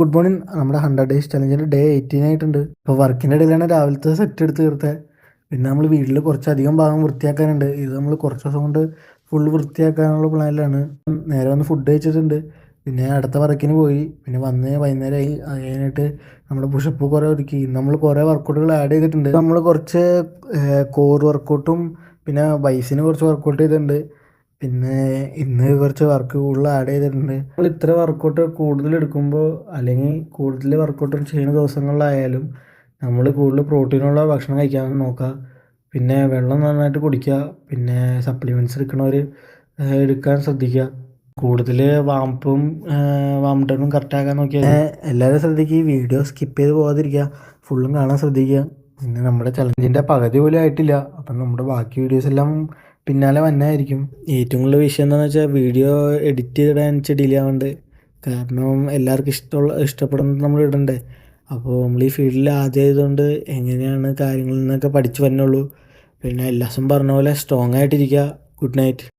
Good morning. നമ്മുടെ 100 days ചലഞ്ചിൻ്റെ day 18 ആയിട്ടുണ്ട്. ഇപ്പോൾ വർക്കിൻ്റെ ഇടയിലാണ് രാവിലത്തെ സെറ്റ് എടുത്ത് തീർത്തത്. പിന്നെ നമ്മൾ വീട്ടിൽ കുറച്ചധികം ഭാഗം വൃത്തിയാക്കാനുണ്ട്. ഇത് നമ്മൾ കുറച്ച് ദിവസം കൊണ്ട് ഫുൾ വൃത്തിയാക്കാനുള്ള പ്ലാനിലാണ്. നേരെ വന്ന് ഫുഡ് കഴിച്ചിട്ടുണ്ട്. പിന്നെ അടുത്ത വർക്കിന് പോയി. പിന്നെ വന്ന് വൈകുന്നേരമായി. അത് കഴിഞ്ഞിട്ട് നമ്മൾ പുഷപ്പ് കുറേ ഒരുക്കി. നമ്മൾ കുറേ വർക്കൗട്ടുകൾ ആഡ് ചെയ്തിട്ടുണ്ട്. നമ്മൾ കുറച്ച് കോർ വർക്കൗട്ടും പിന്നെ ബൈസിന് കുറച്ച് വർക്കൗട്ട് ചെയ്തിട്ടുണ്ട്. പിന്നെ ഇന്ന് കുറച്ച് വർക്ക് കൂടുതൽ ആഡ് ചെയ്തിട്ടുണ്ട്. നമ്മൾ ഇത്ര വർക്കൗട്ട് കൂടുതൽ എടുക്കുമ്പോൾ അല്ലെങ്കിൽ കൂടുതൽ വർക്കൗട്ട് ചെയ്യുന്ന ദിവസങ്ങളിലായാലും നമ്മൾ കൂടുതൽ പ്രോട്ടീനുള്ള ഭക്ഷണം കഴിക്കാൻ നോക്കുക. പിന്നെ വെള്ളം നന്നായിട്ട് കുടിക്കുക. പിന്നെ സപ്ലിമെൻറ്റ്സ് എടുക്കണവർ എടുക്കാൻ ശ്രദ്ധിക്കുക. കൂടുതൽ വാംപും വാംടണും കറക്റ്റാക്കാൻ നോക്കിയാൽ എല്ലാവരും ശ്രദ്ധിക്കുക. ഈ വീഡിയോ സ്കിപ്പ് ചെയ്ത് പോകാതിരിക്കുക, ഫുള്ളും കാണാൻ ശ്രദ്ധിക്കുക. പിന്നെ നമ്മുടെ ചലഞ്ചിൻ്റെ പകുതി പോലും ആയിട്ടില്ല. അപ്പം നമ്മുടെ ബാക്കി വീഡിയോസ് എല്ലാം പിന്നാലെ വന്നായിരിക്കും. ഏറ്റവും കൂടുതൽ വിഷയം എന്താണെന്ന് വെച്ചാൽ വീഡിയോ എഡിറ്റ് ചെയ്തിടാൻ വെച്ചാൽ ഡിലേ ആവുന്നുണ്ട്. കാരണം എല്ലാവർക്കും ഇഷ്ടപ്പെടുന്നത് നമ്മൾ ഇടണ്ടേ. അപ്പോൾ നമ്മൾ ഈ ഫീൽഡിൽ ആദ്യമായതുകൊണ്ട് എങ്ങനെയാണ് കാര്യങ്ങളിൽ നിന്നൊക്കെ പഠിച്ചു വരണുള്ളൂ. പിന്നെ എല്ലാ ദിവസവും പറഞ്ഞ പോലെ സ്ട്രോങ് ആയിട്ടിരിക്കുക. Good night.